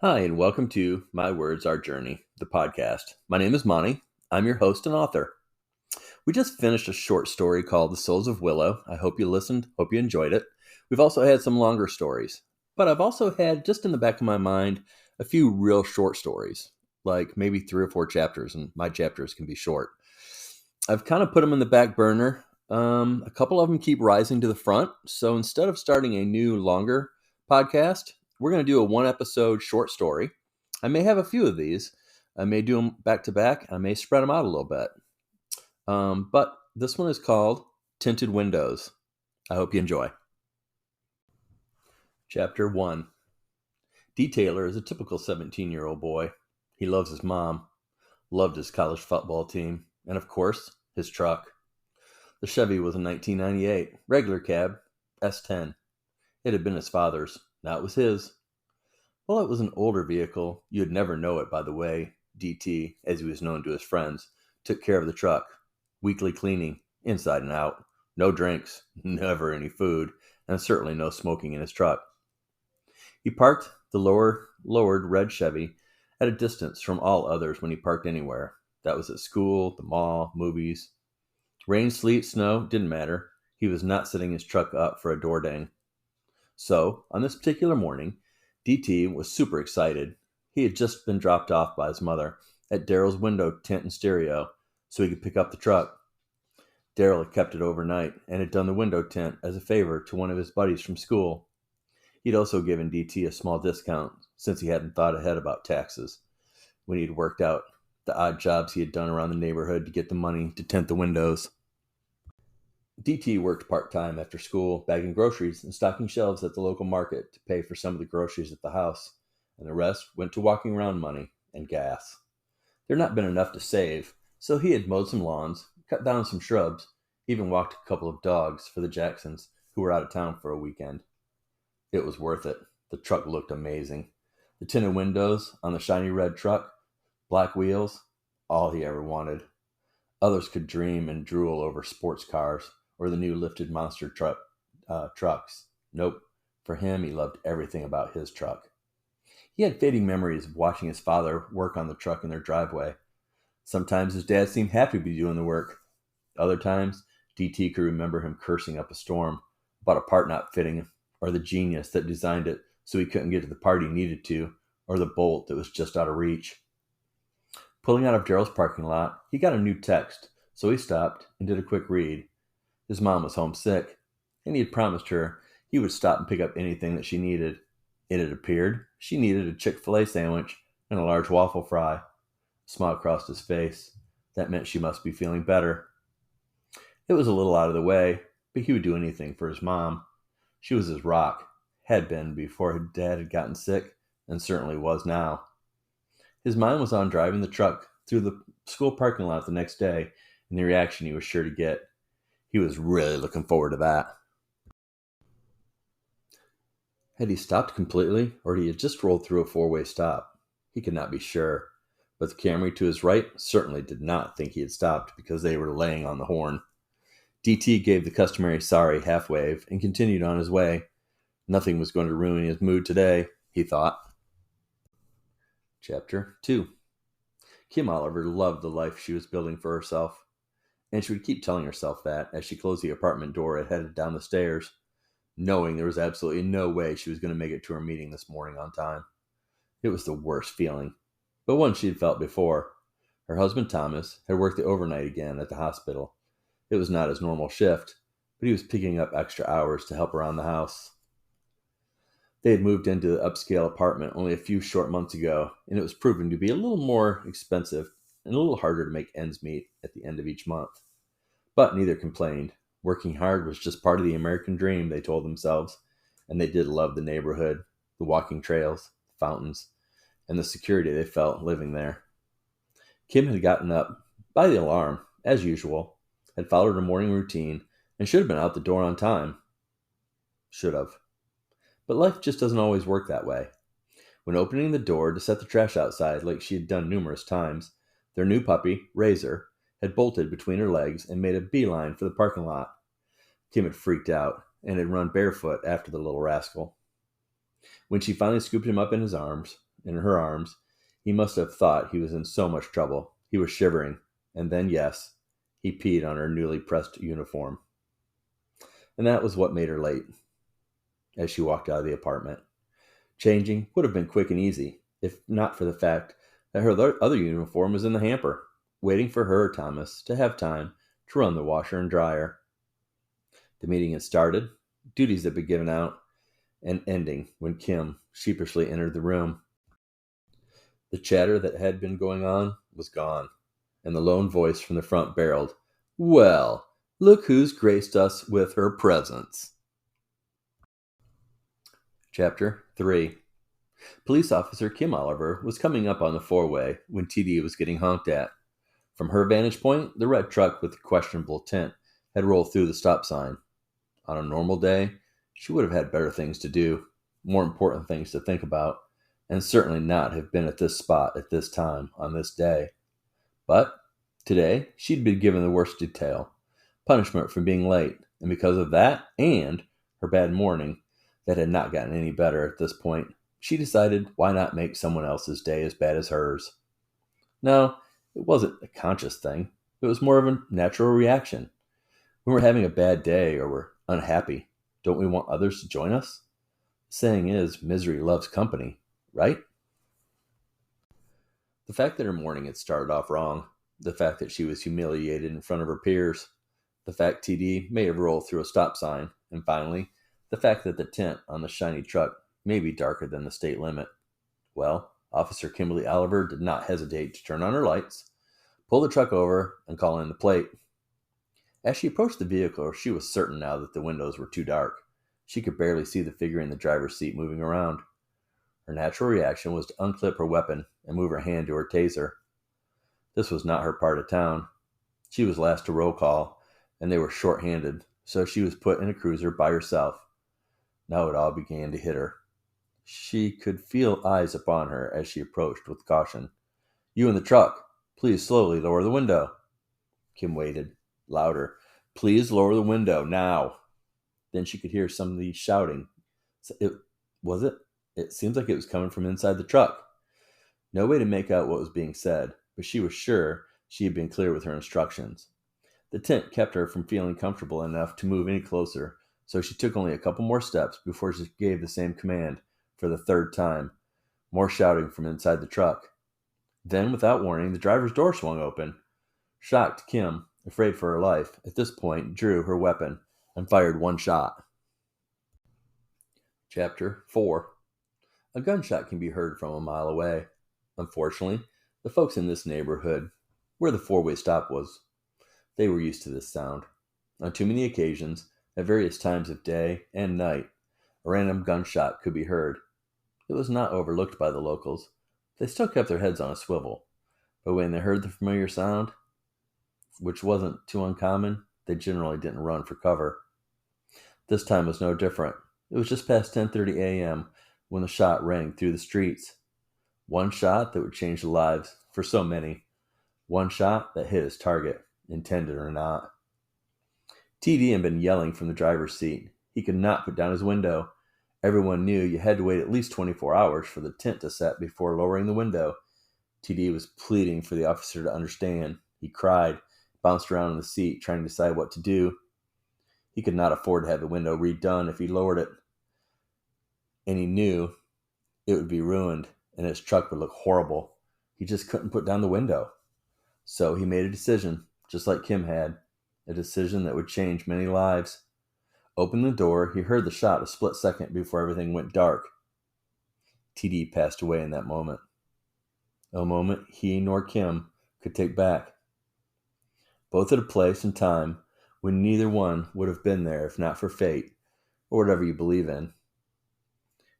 Hi, and welcome to My Words, Our Journey, the podcast. My name is Monty. I'm your host and author. We just finished a short story called The Souls of Willow. I hope you listened, hope you enjoyed it. We've also had some longer stories, but I've also had, just in the back of my mind, a few real short stories, like maybe 3 or 4 chapters, and my chapters can be short. I've kind of put them in the back burner. A couple of them keep rising to the front, so instead of starting a new, longer podcast, we're going to do a 1 episode short story. I may have a few of these. I may do them back to back. I may spread them out a little bit. But this one is called Tinted Windows. I hope you enjoy. Chapter 1. D. Taylor is a typical 17-year-old boy. He loves his mom, loved his college football team, and of course, his truck. The Chevy was a 1998 regular cab S10. It had been his father's. Now it was his. Well, it was an older vehicle. You'd never know it by the way DT, as he was known to his friends, took care of the truck. Weekly cleaning, inside and out. No drinks, never any food, and certainly no smoking in his truck. He parked the lowered red Chevy at a distance from all others when he parked anywhere. That was at school, the mall, movies. Rain, sleet, snow, didn't matter. He was not setting his truck up for a door dang. So, on this particular morning, DT was super excited. He had just been dropped off by his mother at Daryl's window tint and stereo so he could pick up the truck. Daryl had kept it overnight and had done the window tint as a favor to one of his buddies from school. He'd also given DT a small discount since he hadn't thought ahead about taxes when he'd worked out the odd jobs he had done around the neighborhood to get the money to tint the windows. DT worked part-time after school, bagging groceries and stocking shelves at the local market to pay for some of the groceries at the house, and the rest went to walking around money and gas. There'd not been enough to save, so he had mowed some lawns, cut down some shrubs, even walked a couple of dogs for the Jacksons, who were out of town for a weekend. It was worth it. The truck looked amazing. The tinted windows on the shiny red truck, black wheels, all he ever wanted. Others could dream and drool over sports cars or the new lifted monster trucks. Nope. For him, he loved everything about his truck. He had fading memories of watching his father work on the truck in their driveway. Sometimes his dad seemed happy to be doing the work. Other times, DT could remember him cursing up a storm about a part not fitting, or the genius that designed it so he couldn't get to the part he needed to, or the bolt that was just out of reach. Pulling out of Daryl's parking lot, he got a new text, so he stopped and did a quick read. His mom was homesick, and he had promised her he would stop and pick up anything that she needed. It had appeared she needed a Chick-fil-A sandwich and a large waffle fry. A smile crossed his face. That meant she must be feeling better. It was a little out of the way, but he would do anything for his mom. She was his rock, had been before her dad had gotten sick, and certainly was now. His mind was on driving the truck through the school parking lot the next day, and the reaction he was sure to get. He was really looking forward to that. Had he stopped completely, or had he just rolled through a four-way stop? He could not be sure, but the Camry to his right certainly did not think he had stopped because they were laying on the horn. DT gave the customary sorry half-wave and continued on his way. Nothing was going to ruin his mood today, he thought. Chapter 2. Kim Oliver loved the life she was building for herself, and she would keep telling herself that as she closed the apartment door and headed down the stairs, knowing there was absolutely no way she was going to make it to her meeting this morning on time. It was the worst feeling, but one she had felt before. Her husband Thomas had worked the overnight again at the hospital. It was not his normal shift, but he was picking up extra hours to help around the house. They had moved into the upscale apartment only a few short months ago, and it was proving to be a little more expensive and a little harder to make ends meet at the end of each month. But neither complained. Working hard was just part of the American dream, they told themselves, and they did love the neighborhood, the walking trails, the fountains, and the security they felt living there. Kim had gotten up by the alarm, as usual, had followed her morning routine, and should have been out the door on time. Should have. But life just doesn't always work that way. When opening the door to set the trash outside like she had done numerous times, their new puppy, Razor, had bolted between her legs and made a beeline for the parking lot. Kim had freaked out and had run barefoot after the little rascal. When she finally scooped him up in his arms, in her arms, he must have thought he was in so much trouble. He was shivering, and then, yes, he peed on her newly pressed uniform. And that was what made her late as she walked out of the apartment. Changing would have been quick and easy, if not for the fact that her other uniform was in the hamper, waiting for her, Thomas, to have time to run the washer and dryer. The meeting had started, duties had been given out, and ending when Kim sheepishly entered the room. The chatter that had been going on was gone, and the lone voice from the front barreled, "Well, look who's graced us with her presence." Chapter 3. Police officer Kim Oliver was coming up on the four-way when TD was getting honked at. From her vantage point, the red truck with the questionable tint had rolled through the stop sign. On a normal day, she would have had better things to do, more important things to think about, and certainly not have been at this spot at this time on this day. But today, she'd been given the worst detail, punishment for being late, and because of that and her bad morning that had not gotten any better at this point, she decided why not make someone else's day as bad as hers. No, it wasn't a conscious thing. It was more of a natural reaction. When we're having a bad day or we're unhappy, don't we want others to join us? The saying is, misery loves company, right? The fact that her morning had started off wrong, the fact that she was humiliated in front of her peers, the fact TD may have rolled through a stop sign, and finally, the fact that the tint on the shiny truck may be darker than the state limit. Well, Officer Kimberly Oliver did not hesitate to turn on her lights, pull the truck over, and call in the plate. As she approached the vehicle, she was certain now that the windows were too dark. She could barely see the figure in the driver's seat moving around. Her natural reaction was to unclip her weapon and move her hand to her taser. This was not her part of town. She was last to roll call, and they were short-handed, so she was put in a cruiser by herself. Now it all began to hit her. She could feel eyes upon her as she approached with caution. "You in the truck. Please slowly lower the window." Kim waited. Louder. "Please lower the window, now." Then she could hear somebody shouting. It seems like it was coming from inside the truck. No way to make out what was being said, but she was sure she had been clear with her instructions. The tint kept her from feeling comfortable enough to move any closer, so she took only a couple more steps before she gave the same command for the third time. More shouting from inside the truck. Then, without warning, the driver's door swung open. Shocked, Kim, afraid for her life, at this point drew her weapon and fired one shot. Chapter 4. A gunshot can be heard from a mile away. Unfortunately, the folks in this neighborhood, where the four-way stop was, they were used to this sound. On too many occasions, at various times of day and night, a random gunshot could be heard. It was not overlooked by the locals. They still kept their heads on a swivel, but when they heard the familiar sound, which wasn't too uncommon, they generally didn't run for cover. This time was no different. It was just past 10:30 a.m. when the shot rang through the streets. One shot that would change the lives for so many. One shot that hit his target, intended or not. TD had been yelling from the driver's seat. He could not put down his window. Everyone knew you had to wait at least 24 hours for the tint to set before lowering the window. TD was pleading for the officer to understand. He cried, bounced around in the seat, trying to decide what to do. He could not afford to have the window redone if he lowered it. And he knew it would be ruined, and his truck would look horrible. He just couldn't put down the window. So he made a decision, just like Kim had, a decision that would change many lives. Opening the door, he heard the shot a split second before everything went dark. TD passed away in that moment. A moment he nor Kim could take back. Both at a place and time when neither one would have been there if not for fate, or whatever you believe in.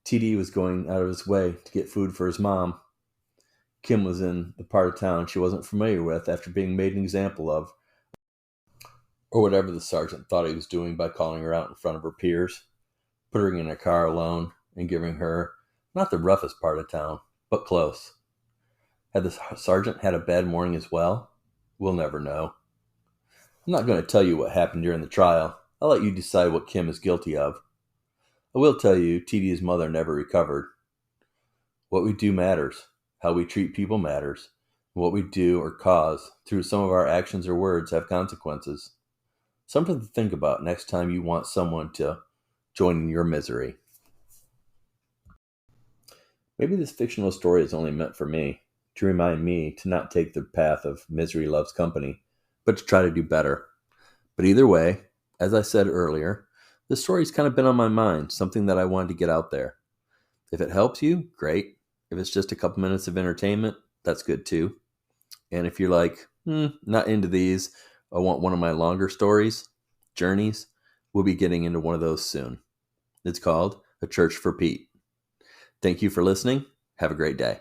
TD was going out of his way to get food for his mom. Kim was in the part of town she wasn't familiar with after being made an example of, or whatever the sergeant thought he was doing by calling her out in front of her peers, putting her in a car alone, and giving her not the roughest part of town, but close. Had the sergeant had a bad morning as well? We'll never know. I'm not going to tell you what happened during the trial. I'll let you decide what Kim is guilty of. I will tell you TD's mother never recovered. What we do matters. How we treat people matters. What we do or cause through some of our actions or words have consequences. Something to think about next time you want someone to join in your misery. Maybe this fictional story is only meant for me, to remind me to not take the path of misery loves company, but to try to do better. But either way, as I said earlier, this story's kind of been on my mind, something that I wanted to get out there. If it helps you, great. If it's just a couple minutes of entertainment, that's good too. And if you're like, not into these, I want one of my longer stories, journeys, we'll be getting into one of those soon. It's called A Church for Pete. Thank you for listening. Have a great day.